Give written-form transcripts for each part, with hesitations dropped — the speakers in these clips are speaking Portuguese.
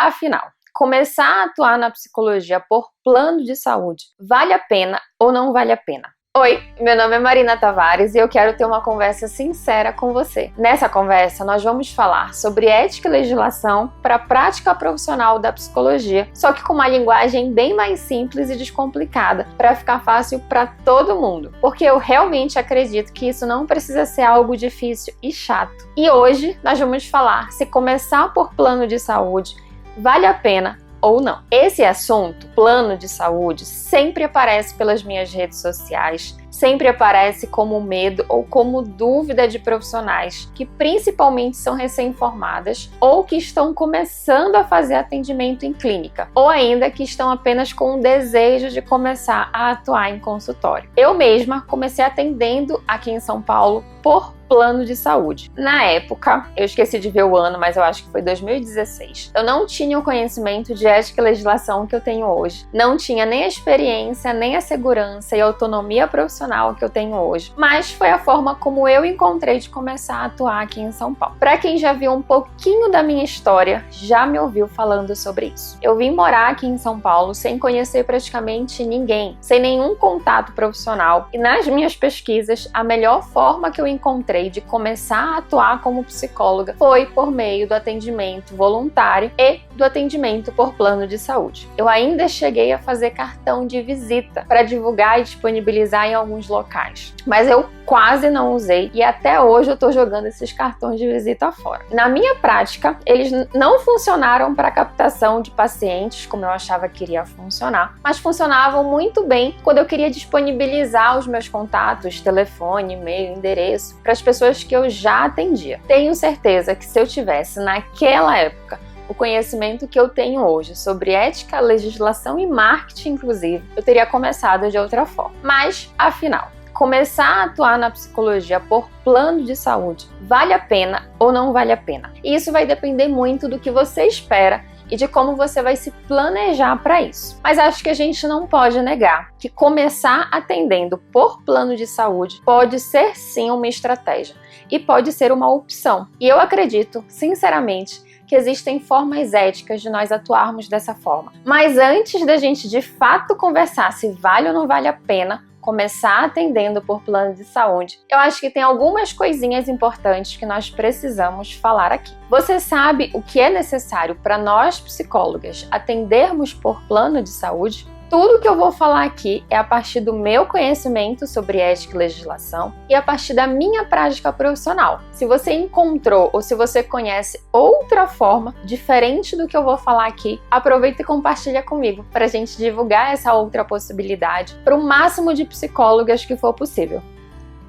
Afinal, começar a atuar na psicologia por plano de saúde vale a pena ou não vale a pena? Oi, meu nome é Marina Tavares e eu quero ter uma conversa sincera com você. Nessa conversa, nós vamos falar sobre ética e legislação para a prática profissional da psicologia, só que com uma linguagem bem mais simples e descomplicada, para ficar fácil para todo mundo. Porque eu realmente acredito que isso não precisa ser algo difícil e chato. E hoje nós vamos falar se começar por plano de saúde vale a pena ou não. Esse assunto, plano de saúde, sempre aparece pelas minhas redes sociais, sempre aparece como medo ou como dúvida de profissionais que principalmente são recém-formadas ou que estão começando a fazer atendimento em clínica, ou ainda que estão apenas com o desejo de começar a atuar em consultório. Eu mesma comecei atendendo aqui em São Paulo por plano de saúde. Na época, eu esqueci de ver o ano, mas eu acho que foi 2016. Eu não tinha o conhecimento de ética e legislação que eu tenho hoje. Não tinha nem a experiência, nem a segurança e a autonomia profissional que eu tenho hoje. Mas foi a forma como eu encontrei de começar a atuar aqui em São Paulo. Para quem já viu um pouquinho da minha história, já me ouviu falando sobre isso. Eu vim morar aqui em São Paulo sem conhecer praticamente ninguém, sem nenhum contato profissional. E nas minhas pesquisas, a melhor forma que eu encontrei de começar a atuar como psicóloga foi por meio do atendimento voluntário e do atendimento por plano de saúde. Eu ainda cheguei a fazer cartão de visita para divulgar e disponibilizar em alguns locais, mas eu quase não usei e até hoje eu tô jogando esses cartões de visita fora. Na minha prática, eles não funcionaram para captação de pacientes como eu achava que iria funcionar, mas funcionavam muito bem quando eu queria disponibilizar os meus contatos, telefone, e-mail, endereço, para as pessoas que eu já atendia. Tenho certeza que se eu tivesse naquela época o conhecimento que eu tenho hoje sobre ética, legislação e marketing, inclusive, eu teria começado de outra forma. Mas, afinal, começar a atuar na psicologia por plano de saúde vale a pena ou não vale a pena? E isso vai depender muito do que você espera e de como você vai se planejar para isso. Mas acho que a gente não pode negar que começar atendendo por plano de saúde pode ser sim uma estratégia e pode ser uma opção. E eu acredito, sinceramente, que existem formas éticas de nós atuarmos dessa forma. Mas antes da gente de fato conversar se vale ou não vale a pena começar atendendo por plano de saúde, eu acho que tem algumas coisinhas importantes que nós precisamos falar aqui. Você sabe o que é necessário para nós psicólogas atendermos por plano de saúde? Tudo que eu vou falar aqui é a partir do meu conhecimento sobre ética e legislação e a partir da minha prática profissional. Se você encontrou ou se você conhece outra forma diferente do que eu vou falar aqui, aproveita e compartilha comigo para a gente divulgar essa outra possibilidade para o máximo de psicólogas que for possível.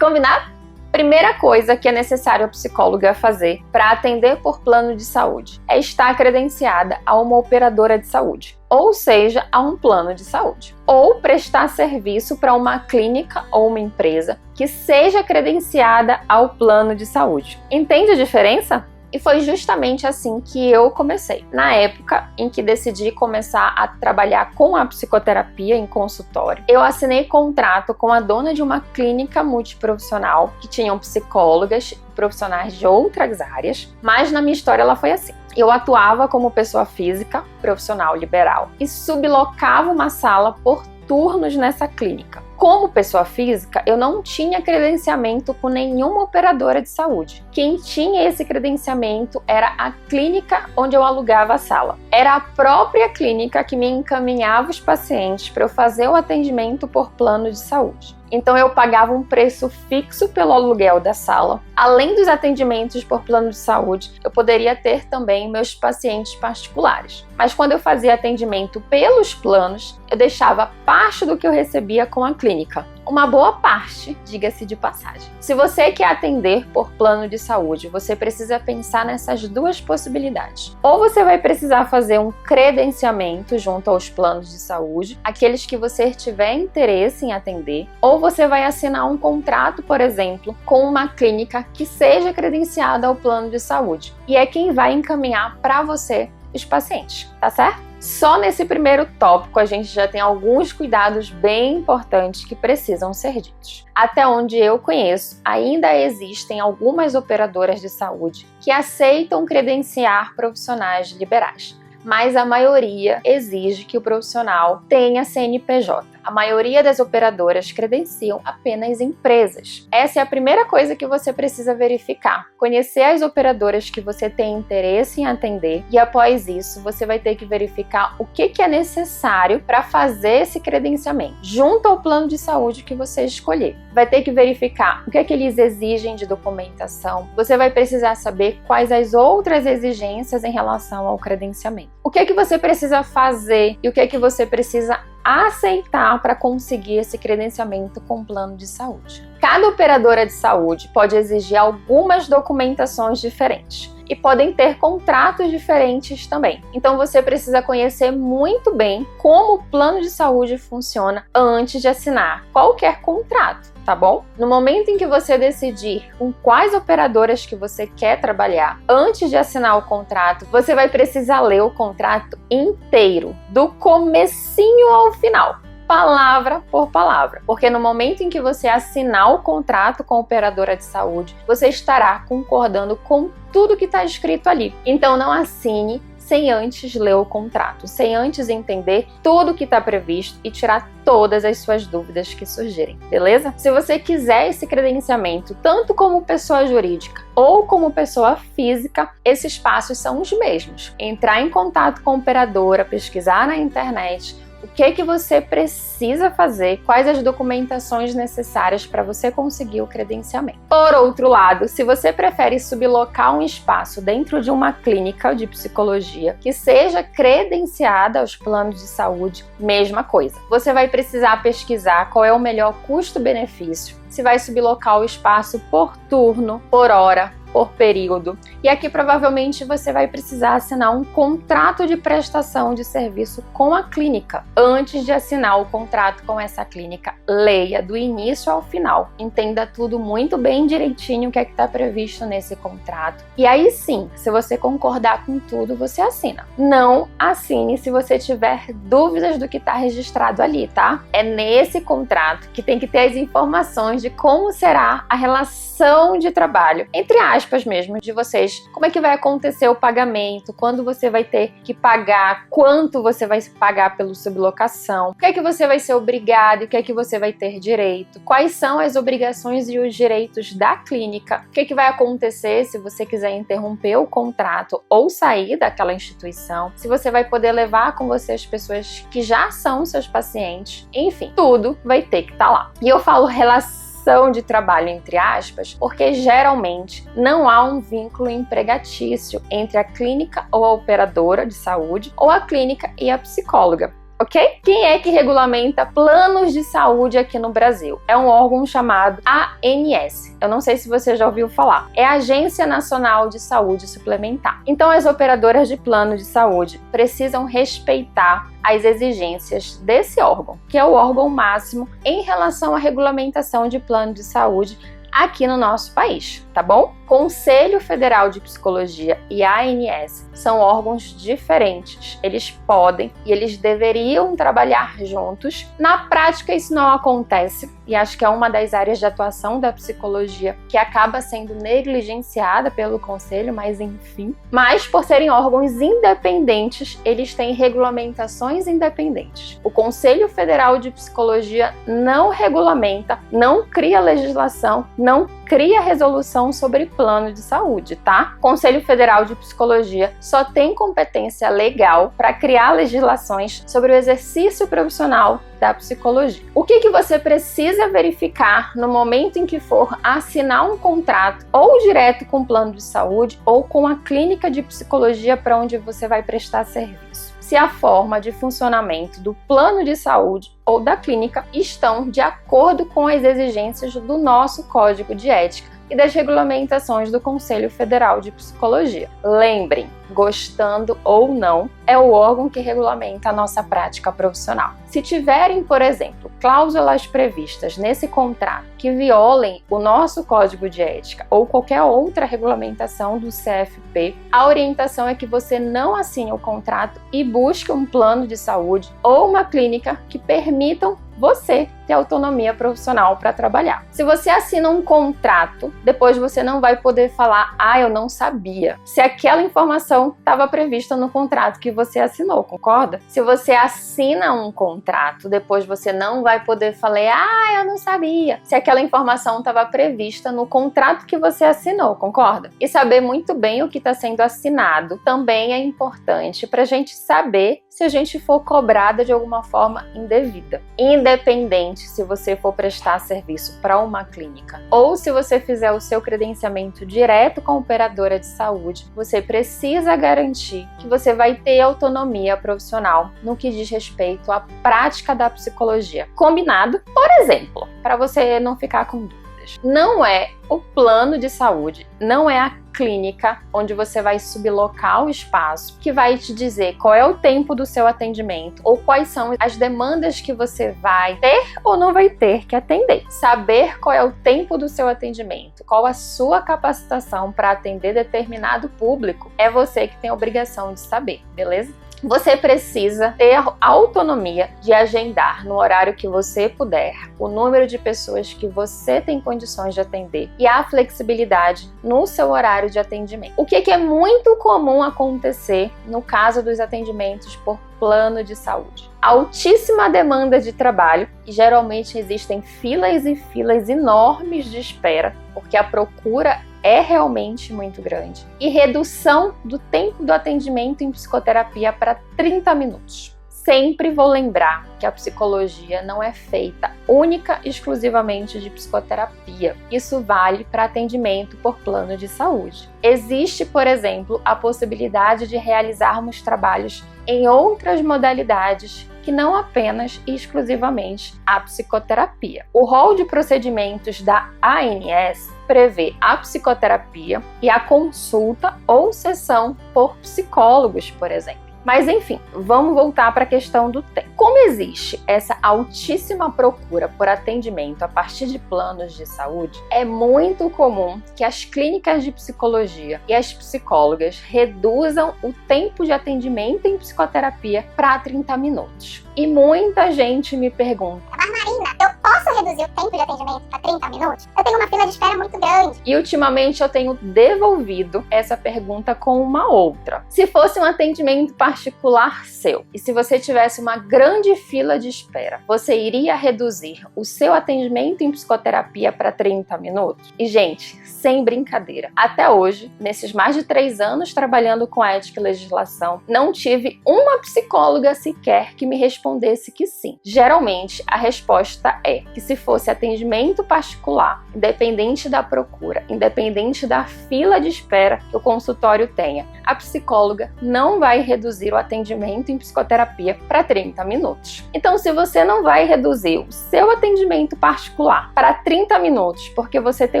Combinado? Primeira coisa que é necessário a psicóloga fazer para atender por plano de saúde é estar credenciada a uma operadora de saúde, ou seja, a um plano de saúde, ou prestar serviço para uma clínica ou uma empresa que seja credenciada ao plano de saúde. Entende a diferença? E foi justamente assim que eu comecei. Na época em que decidi começar a trabalhar com a psicoterapia em consultório, eu assinei contrato com a dona de uma clínica multiprofissional que tinham psicólogas, profissionais de outras áreas, mas na minha história ela foi assim. Eu atuava como pessoa física, profissional liberal, e sublocava uma sala por turnos nessa clínica. Como pessoa física, eu não tinha credenciamento com nenhuma operadora de saúde. Quem tinha esse credenciamento era a clínica onde eu alugava a sala. Era a própria clínica que me encaminhava os pacientes para eu fazer o atendimento por plano de saúde. Então eu pagava um preço fixo pelo aluguel da sala. Além dos atendimentos por plano de saúde, eu poderia ter também meus pacientes particulares. Mas quando eu fazia atendimento pelos planos, eu deixava parte do que eu recebia com a clínica. Uma boa parte, diga-se de passagem. Se você quer atender por plano de saúde, você precisa pensar nessas duas possibilidades. Ou você vai precisar fazer um credenciamento junto aos planos de saúde, aqueles que você tiver interesse em atender, ou você vai assinar um contrato, por exemplo, com uma clínica que seja credenciada ao plano de saúde. E é quem vai encaminhar para você os pacientes, tá certo? Só nesse primeiro tópico a gente já tem alguns cuidados bem importantes que precisam ser ditos. Até onde eu conheço, ainda existem algumas operadoras de saúde que aceitam credenciar profissionais liberais. mas a maioria exige que o profissional tenha CNPJ. A maioria das operadoras credenciam apenas empresas. Essa é a primeira coisa que você precisa verificar. Conhecer as operadoras que você tem interesse em atender e após isso você vai ter que verificar o que é necessário para fazer esse credenciamento, junto ao plano de saúde que você escolher. Vai ter que verificar o que eles exigem de documentação. Você vai precisar saber quais as outras exigências em relação ao credenciamento. O que você precisa fazer e o que você precisa aceitar para conseguir esse credenciamento com plano de saúde. Cada operadora de saúde pode exigir algumas documentações diferentes e podem ter contratos diferentes também. Então você precisa conhecer muito bem como o plano de saúde funciona antes de assinar qualquer contrato, tá bom? No momento em que você decidir com quais operadoras que você quer trabalhar, antes de assinar o contrato, você vai precisar ler o contrato inteiro, do comecinho ao final, palavra por palavra, porque no momento em que você assinar o contrato com a operadora de saúde, você estará concordando com tudo que está escrito ali. Então não assine sem antes ler o contrato, sem antes entender tudo que está previsto e tirar todas as suas dúvidas que surgirem, beleza? Se você quiser esse credenciamento, tanto como pessoa jurídica ou como pessoa física, esses passos são os mesmos. Entrar em contato com a operadora, pesquisar na internet, o que você precisa fazer, quais as documentações necessárias para você conseguir o credenciamento. Por outro lado, se você prefere sublocar um espaço dentro de uma clínica de psicologia que seja credenciada aos planos de saúde, mesma coisa. Você vai precisar pesquisar qual é o melhor custo-benefício, se vai sublocar o espaço por turno, por hora, por período. E aqui provavelmente você vai precisar assinar um contrato de prestação de serviço com a clínica. Antes de assinar o contrato com essa clínica, leia do início ao final. Entenda tudo muito bem direitinho o que é que está previsto nesse contrato. E aí sim, se você concordar com tudo, você assina. Não assine se você tiver dúvidas do que está registrado ali, tá? É nesse contrato que tem que ter as informações de como será a relação de trabalho, entre aspas mesmo, de vocês. Como é que vai acontecer o pagamento, quando você vai ter que pagar, quanto você vai pagar pela sublocação, o que é que você vai ser obrigado e o que é que você vai ter direito, quais são as obrigações e os direitos da clínica, o que é que vai acontecer se você quiser interromper o contrato ou sair daquela instituição, se você vai poder levar com você as pessoas que já são seus pacientes, enfim, tudo vai ter que estar lá. E eu falo relação de trabalho entre aspas, porque geralmente não há um vínculo empregatício entre a clínica ou a operadora de saúde ou a clínica e a psicóloga. Ok? Quem é que regulamenta planos de saúde aqui no Brasil? É um órgão chamado ANS. Eu não sei se você já ouviu falar. É a Agência Nacional de Saúde Suplementar. Então, as operadoras de plano de saúde precisam respeitar as exigências desse órgão, que é o órgão máximo em relação à regulamentação de plano de saúde aqui no nosso país, tá bom? Conselho Federal de Psicologia e ANS são órgãos diferentes. Eles podem e eles deveriam trabalhar juntos. Na prática, isso não acontece e acho que é uma das áreas de atuação da psicologia que acaba sendo negligenciada pelo conselho, mas enfim. Mas, por serem órgãos independentes, eles têm regulamentações independentes. O Conselho Federal de Psicologia não regulamenta, não cria legislação, não cria resolução sobre plano de saúde, tá? O Conselho Federal de Psicologia só tem competência legal para criar legislações sobre o exercício profissional da psicologia. O que você precisa verificar no momento em que for assinar um contrato ou direto com o plano de saúde ou com a clínica de psicologia para onde você vai prestar serviço? Se a forma de funcionamento do plano de saúde ou da clínica estão de acordo com as exigências do nosso Código de Ética e das regulamentações do Conselho Federal de Psicologia. Lembrem, gostando ou não, é o órgão que regulamenta a nossa prática profissional. Se tiverem, por exemplo, cláusulas previstas nesse contrato que violem o nosso Código de Ética ou qualquer outra regulamentação do CFP, a orientação é que você não assine o contrato e busque um plano de saúde ou uma clínica que permitam você ter autonomia profissional para trabalhar. Se você assina um contrato, depois você não vai poder falar, eu não sabia, se aquela informação estava prevista no contrato que você assinou, concorda? Se você assina um contrato, depois você não vai poder falar, eu não sabia, se aquela informação estava prevista no contrato que você assinou, concorda? E saber muito bem o que está sendo assinado também é importante para a gente saber se a gente for cobrada de alguma forma indevida. Independente se você for prestar serviço para uma clínica ou se você fizer o seu credenciamento direto com a operadora de saúde, você precisa garantir que você vai ter autonomia profissional no que diz respeito à prática da psicologia. Combinado? Por exemplo, para você não ficar com dúvidas, não é o plano de saúde, não é a clínica onde você vai sublocar o espaço que vai te dizer qual é o tempo do seu atendimento ou quais são as demandas que você vai ter ou não vai ter que atender. Saber qual é o tempo do seu atendimento, qual a sua capacitação para atender determinado público, é você que tem a obrigação de saber, beleza? Você precisa ter a autonomia de agendar no horário que você puder, o número de pessoas que você tem condições de atender e a flexibilidade no seu horário de atendimento. O que é muito comum acontecer no caso dos atendimentos por plano de saúde? Altíssima demanda de trabalho e geralmente existem filas e filas enormes de espera, porque a procura é realmente muito grande. E redução do tempo do atendimento em psicoterapia para 30 minutos. Sempre vou lembrar que a psicologia não é feita única e exclusivamente de psicoterapia. Isso vale para atendimento por plano de saúde. Existe, por exemplo, a possibilidade de realizarmos trabalhos em outras modalidades que não apenas e exclusivamente a psicoterapia. O rol de procedimentos da ANS prevê a psicoterapia e a consulta ou sessão por psicólogos, por exemplo. Mas enfim, vamos voltar para a questão do tempo. Como existe essa altíssima procura por atendimento a partir de planos de saúde, é muito comum que as clínicas de psicologia e as psicólogas reduzam o tempo de atendimento em psicoterapia para 30 minutos. E muita gente me pergunta: Mas Marina, eu posso reduzir o tempo de atendimento para 30 minutos? Eu tenho uma fila de espera muito grande. E ultimamente eu tenho devolvido essa pergunta com uma outra. Se fosse um atendimento particular seu, e se você tivesse uma grande fila de espera, você iria reduzir o seu atendimento em psicoterapia para 30 minutos? E gente, sem brincadeira, até hoje, nesses mais de 3 anos trabalhando com ética e legislação, não tive uma psicóloga sequer que me respondesse que sim. Geralmente, a resposta é que se fosse atendimento particular, independente da procura, independente da fila de espera que o consultório tenha, a psicóloga não vai reduzir o atendimento em psicoterapia para 30 minutos. Então, se você não vai reduzir o seu atendimento particular para 30 minutos porque você tem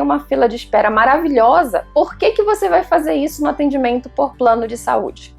uma fila de espera maravilhosa, por que você vai fazer isso no atendimento por plano de saúde?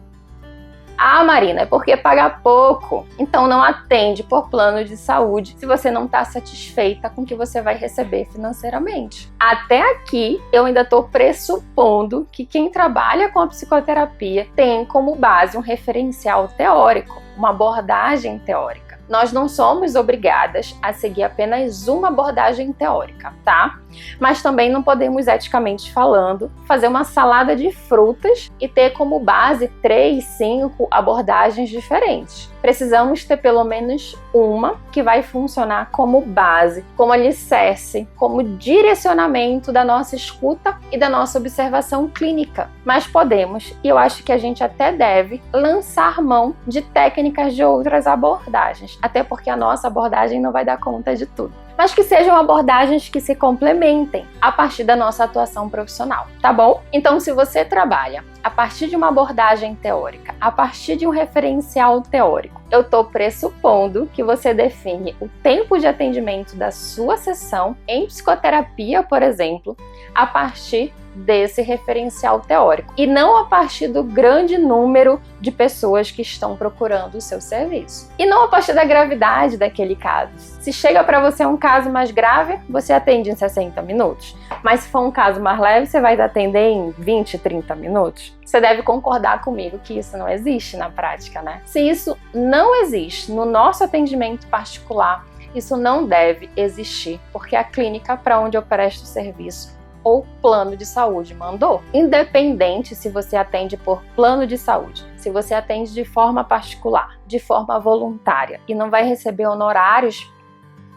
Marina, é porque paga pouco, então não atende por plano de saúde se você não está satisfeita com o que você vai receber financeiramente. Até aqui, eu ainda estou pressupondo que quem trabalha com a psicoterapia tem como base um referencial teórico, uma abordagem teórica. Nós não somos obrigadas a seguir apenas uma abordagem teórica, tá? Mas também não podemos, eticamente falando, fazer uma salada de frutas e ter como base 3, 5 abordagens diferentes. Precisamos ter pelo menos uma que vai funcionar como base, como alicerce, como direcionamento da nossa escuta e da nossa observação clínica. Mas podemos, e eu acho que a gente até deve, lançar mão de técnicas de outras abordagens, até porque a nossa abordagem não vai dar conta de tudo. Mas que sejam abordagens que se complementem a partir da nossa atuação profissional, tá bom? Então, se você trabalha a partir de uma abordagem teórica, a partir de um referencial teórico, eu estou pressupondo que você define o tempo de atendimento da sua sessão em psicoterapia, por exemplo, a partir desse referencial teórico e não a partir do grande número de pessoas que estão procurando o seu serviço. E não a partir da gravidade daquele caso. Se chega para você um caso mais grave, você atende em 60 minutos. Mas se for um caso mais leve, você vai atender em 20, 30 minutos. Você deve concordar comigo que isso não existe na prática, né? Se isso não existe no nosso atendimento particular, Isso não deve existir, porque a clínica para onde eu presto o serviço ou plano de saúde mandou. Independente se você atende por plano de saúde, se você atende de forma particular, de forma voluntária e não vai receber honorários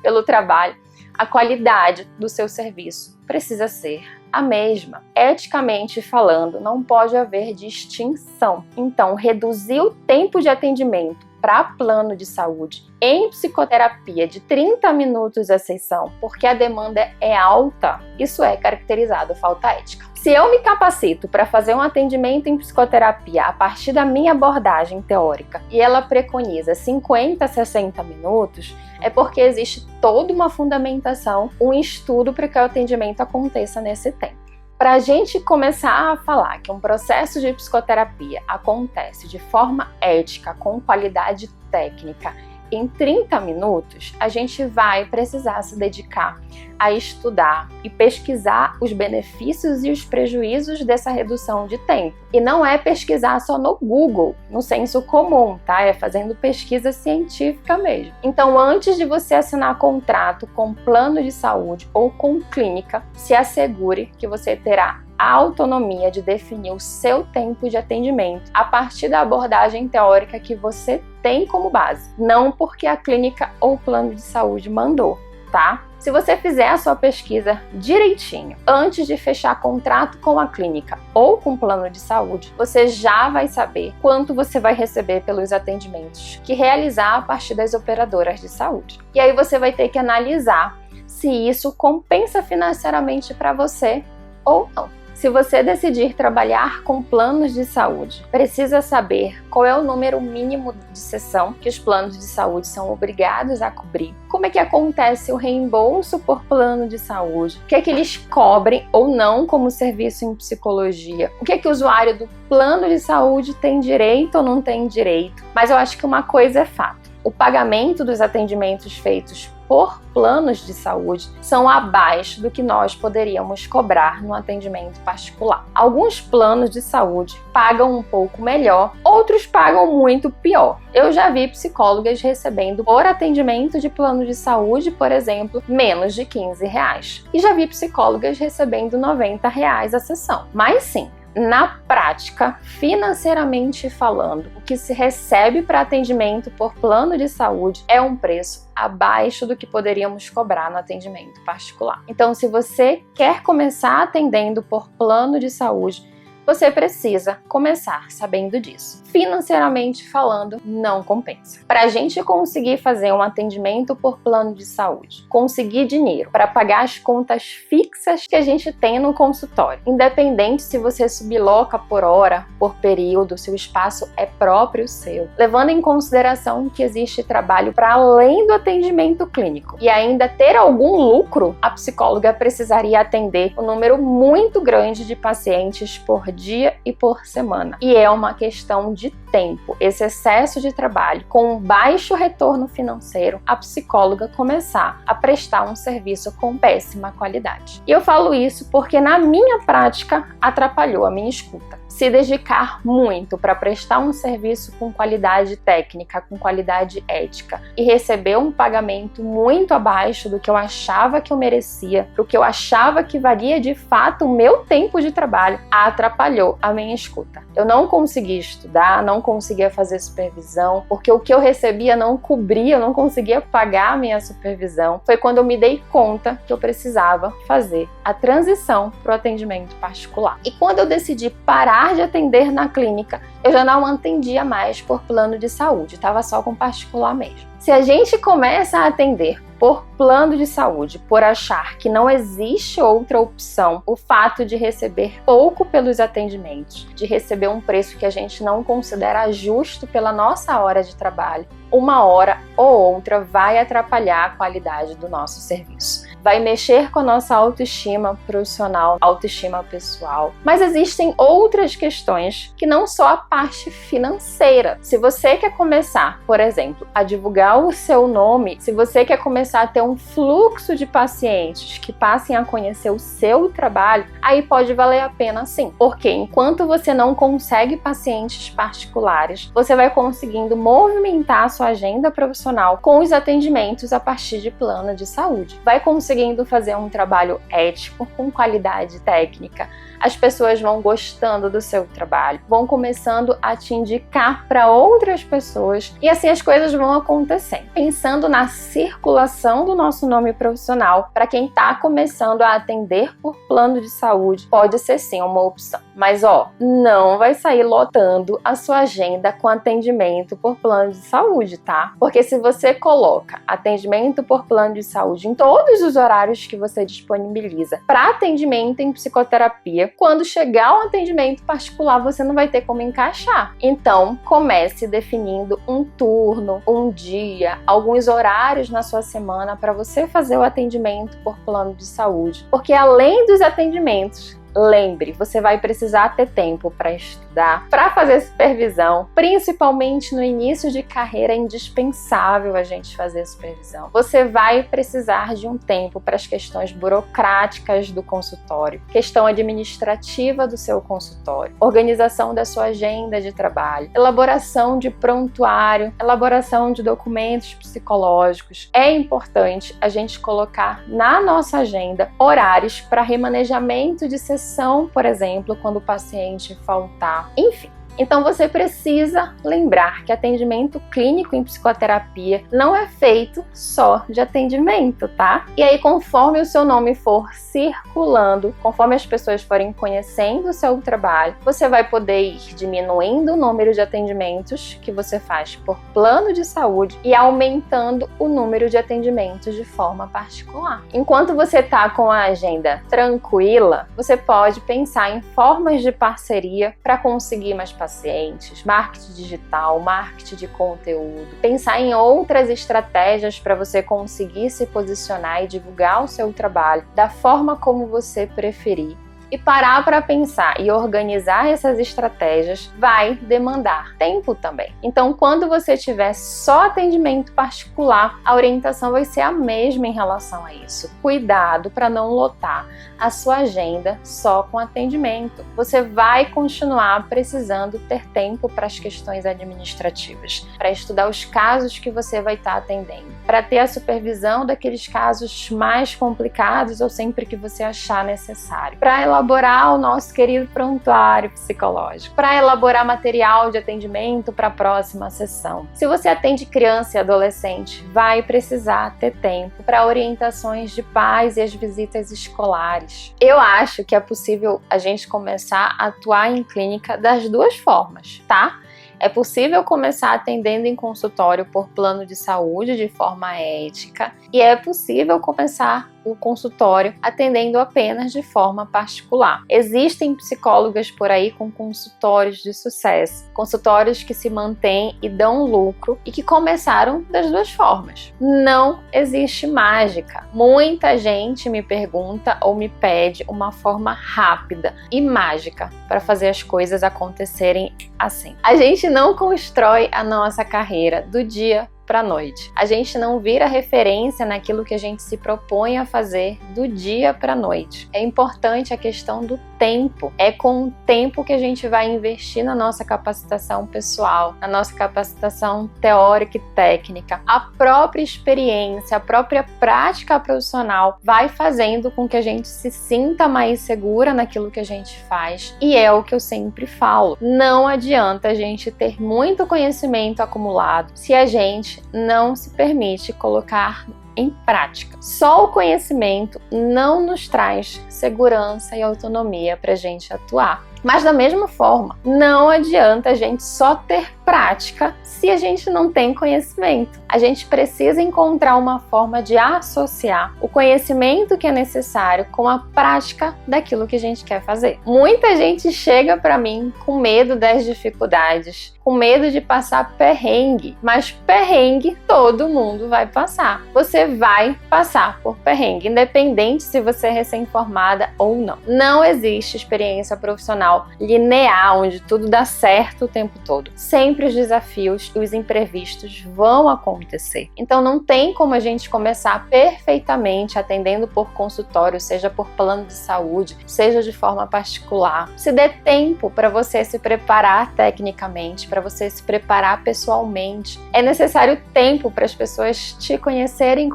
pelo trabalho, a qualidade do seu serviço precisa ser a mesma. Eticamente falando, não pode haver distinção. Então, reduzir o tempo de atendimento para plano de saúde em psicoterapia de 30 minutos a sessão, porque a demanda é alta, isso é caracterizado falta ética. Se eu me capacito para fazer um atendimento em psicoterapia a partir da minha abordagem teórica e ela preconiza 50 a 60 minutos, é porque existe toda uma fundamentação, um estudo para que o atendimento aconteça nesse tempo. Para a gente começar a falar que um processo de psicoterapia acontece de forma ética, com qualidade técnica, em 30 minutos, a gente vai precisar se dedicar a estudar e pesquisar os benefícios e os prejuízos dessa redução de tempo. E não é pesquisar só no Google, no senso comum, tá? É fazendo pesquisa científica mesmo. Então, antes de você assinar contrato com plano de saúde ou com clínica, se assegure que você terá a autonomia de definir o seu tempo de atendimento a partir da abordagem teórica que você tem como base, não porque a clínica ou o plano de saúde mandou, tá? Se você fizer a sua pesquisa direitinho, antes de fechar contrato com a clínica ou com o plano de saúde, você já vai saber quanto você vai receber pelos atendimentos que realizar a partir das operadoras de saúde. E aí você vai ter que analisar se isso compensa financeiramente para você ou não. Se você decidir trabalhar com planos de saúde, precisa saber qual é o número mínimo de sessão que os planos de saúde são obrigados a cobrir, como é que acontece o reembolso por plano de saúde, o que é que eles cobrem ou não como serviço em psicologia, o que é que o usuário do plano de saúde tem direito ou não tem direito. Mas eu acho que uma coisa é fato: o pagamento dos atendimentos feitos por planos de saúde são abaixo do que nós poderíamos cobrar no atendimento particular. Alguns planos de saúde pagam um pouco melhor, outros pagam muito pior. Eu já vi psicólogas recebendo por atendimento de plano de saúde, por exemplo, menos de R$15. E já vi psicólogas recebendo R$90 a sessão. Mas sim, na prática, financeiramente falando, o que se recebe para atendimento por plano de saúde é um preço abaixo do que poderíamos cobrar no atendimento particular. Então, se você quer começar atendendo por plano de saúde, você precisa começar sabendo disso. Financeiramente falando, não compensa. Para a gente conseguir fazer um atendimento por plano de saúde, conseguir dinheiro para pagar as contas fixas que a gente tem no consultório, independente se você subloca por hora, por período, se o espaço é próprio seu, levando em consideração que existe trabalho para além do atendimento clínico e ainda ter algum lucro, a psicóloga precisaria atender um número muito grande de pacientes por dia e por semana. E é uma questão de tempo. Esse excesso de trabalho com um baixo retorno financeiro, a psicóloga começar a prestar um serviço com péssima qualidade. E eu falo isso porque na minha prática atrapalhou a minha escuta. Se dedicar muito para prestar um serviço com qualidade técnica, com qualidade ética e receber um pagamento muito abaixo do que eu achava que eu merecia, do que eu achava que valia de fato o meu tempo de trabalho, atrapalhou a minha escuta. Eu não conseguia estudar, não conseguia fazer supervisão, porque o que eu recebia não cobria, eu não conseguia pagar a minha supervisão. Foi quando eu me dei conta que eu precisava fazer a transição para o atendimento particular. E quando eu decidi parar de atender na clínica, eu já não atendia mais por plano de saúde, estava só com particular mesmo. Se a gente começa a atender por plano de saúde, por achar que não existe outra opção, o fato de receber pouco pelos atendimentos, de receber um preço que a gente não considera justo pela nossa hora de trabalho, uma hora ou outra vai atrapalhar a qualidade do nosso serviço. vai mexer com a nossa autoestima profissional, autoestima pessoal. Mas existem outras questões que não só a parte financeira. Se você quer começar, por exemplo, a divulgar o seu nome, se você quer começar a ter um fluxo de pacientes que passem a conhecer o seu trabalho, aí pode valer a pena sim. Porque enquanto você não consegue pacientes particulares, você vai conseguindo movimentar a sua agenda profissional com os atendimentos a partir de plano de saúde. Vai conseguindo fazer um trabalho ético, com qualidade técnica. As pessoas vão gostando do seu trabalho, vão começando a te indicar para outras pessoas e assim as coisas vão acontecendo. Pensando na circulação do nosso nome profissional, para quem está começando a atender por plano de saúde, pode ser sim uma opção. Mas não vai sair lotando a sua agenda com atendimento por plano de saúde, tá? Porque se você coloca atendimento por plano de saúde em todos os horários que você disponibiliza para atendimento em psicoterapia, quando chegar um atendimento particular, você não vai ter como encaixar. Então, comece definindo um turno, um dia, alguns horários na sua semana para você fazer o atendimento por plano de saúde. Porque além dos atendimentos, lembre, você vai precisar ter tempo para estudar, para fazer supervisão, principalmente no início de carreira é indispensável a gente fazer supervisão. Você vai precisar de um tempo para as questões burocráticas do consultório, questão administrativa do seu consultório, organização da sua agenda de trabalho, elaboração de prontuário, elaboração de documentos psicológicos. É importante a gente colocar na nossa agenda horários para remanejamento de sessão, por exemplo, quando o paciente faltar. Enfim, então você precisa lembrar que atendimento clínico em psicoterapia não é feito só de atendimento, tá? E aí, conforme o seu nome for circulando, conforme as pessoas forem conhecendo o seu trabalho, você vai poder ir diminuindo o número de atendimentos que você faz por plano de saúde e aumentando o número de atendimentos de forma particular. Enquanto você tá com a agenda tranquila, você pode pensar em formas de parceria para conseguir mais pacientes, marketing digital, marketing de conteúdo, pensar em outras estratégias para você conseguir se posicionar e divulgar o seu trabalho da forma como você preferir. E parar para pensar e organizar essas estratégias vai demandar tempo também. Então, quando você tiver só atendimento particular, a orientação vai ser a mesma em relação a isso. Cuidado para não lotar a sua agenda só com atendimento. Você vai continuar precisando ter tempo para as questões administrativas, para estudar os casos que você vai estar atendendo, para ter a supervisão daqueles casos mais complicados ou sempre que você achar necessário, para elaborar o nosso querido prontuário psicológico, para elaborar material de atendimento para a próxima sessão. Se você atende criança e adolescente, vai precisar ter tempo para orientações de pais e as visitas escolares. Eu acho que é possível a gente começar a atuar em clínica das duas formas, tá? É possível começar atendendo em consultório por plano de saúde de forma ética e é possível começar o consultório atendendo apenas de forma particular. Existem psicólogas por aí com consultórios de sucesso, consultórios que se mantêm e dão lucro e que começaram das duas formas. Não existe mágica. Muita gente me pergunta ou me pede uma forma rápida e mágica para fazer as coisas acontecerem assim. A gente não constrói a nossa carreira do dia para a noite. A gente não vira referência naquilo que a gente se propõe a fazer do dia para a noite. É importante a questão do tempo. É com o tempo que a gente vai investir na nossa capacitação pessoal, na nossa capacitação teórica e técnica. A própria experiência, a própria prática profissional vai fazendo com que a gente se sinta mais segura naquilo que a gente faz. E é o que eu sempre falo. Não adianta a gente ter muito conhecimento acumulado se a gente não se permite colocar em prática. Só o conhecimento não nos traz segurança e autonomia para a gente atuar. Mas da mesma forma, não adianta a gente só ter prática se a gente não tem conhecimento. A gente precisa encontrar uma forma de associar o conhecimento que é necessário com a prática daquilo que a gente quer fazer. Muita gente chega para mim com medo das dificuldades, com medo de passar perrengue, mas perrengue todo mundo vai passar. Você vai passar por perrengue, independente se você é recém-formada ou não. Não existe experiência profissional linear, onde tudo dá certo o tempo todo. Sempre os desafios e os imprevistos vão acontecer. Então não tem como a gente começar perfeitamente atendendo por consultório, seja por plano de saúde, seja de forma particular. Se der tempo para você se preparar tecnicamente, para você se preparar pessoalmente, é necessário tempo para as pessoas te conhecerem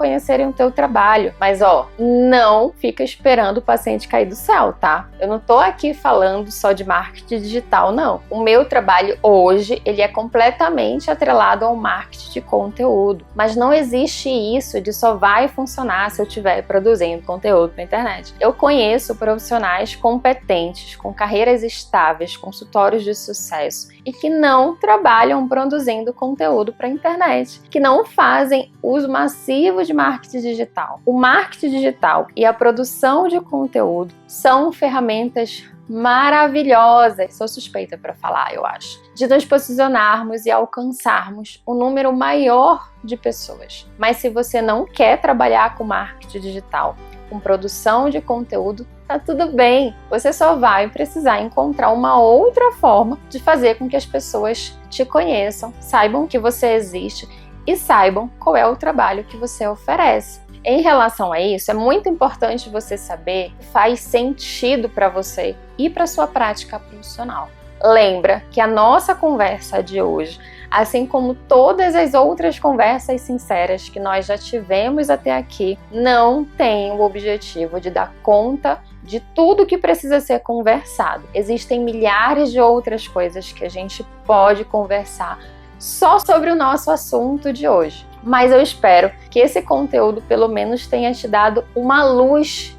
o teu trabalho. Mas não fica esperando o paciente cair do céu, tá? Eu não tô aqui falando só de marketing digital, não. O meu trabalho hoje, ele é completamente atrelado ao marketing de conteúdo, mas não existe isso de só vai funcionar se eu estiver produzindo conteúdo na internet. Eu conheço profissionais competentes, com carreiras estáveis, consultórios de sucesso e que não trabalham produzindo conteúdo para a internet, que não fazem uso massivo de marketing digital. O marketing digital e a produção de conteúdo são ferramentas maravilhosas, sou suspeita para falar, eu acho, de nos posicionarmos e alcançarmos um número maior de pessoas. Mas se você não quer trabalhar com marketing digital, com produção de conteúdo, tá tudo bem. Você só vai precisar encontrar uma outra forma de fazer com que as pessoas te conheçam, saibam que você existe e saibam qual é o trabalho que você oferece. Em relação a isso, é muito importante você saber que faz sentido para você e para sua prática profissional. Lembra que a nossa conversa de hoje, assim como todas as outras conversas sinceras que nós já tivemos até aqui, não tem o objetivo de dar conta de tudo que precisa ser conversado. Existem milhares de outras coisas que a gente pode conversar só sobre o nosso assunto de hoje. Mas eu espero que esse conteúdo pelo menos tenha te dado uma luz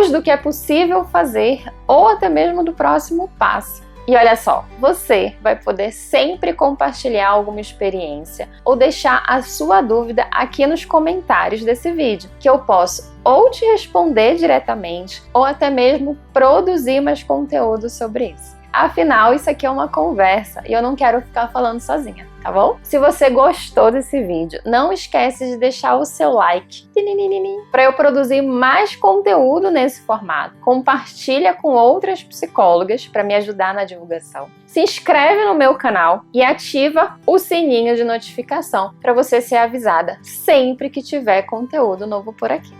do que é possível fazer ou até mesmo do próximo passo. E olha só, você vai poder sempre compartilhar alguma experiência ou deixar a sua dúvida aqui nos comentários desse vídeo, que eu posso ou te responder diretamente ou até mesmo produzir mais conteúdo sobre isso. Afinal, isso aqui é uma conversa e eu não quero ficar falando sozinha, tá bom? Se você gostou desse vídeo, não esquece de deixar o seu like para eu produzir mais conteúdo nesse formato. Compartilha com outras psicólogas para me ajudar na divulgação. Se inscreve no meu canal e ativa o sininho de notificação para você ser avisada sempre que tiver conteúdo novo por aqui.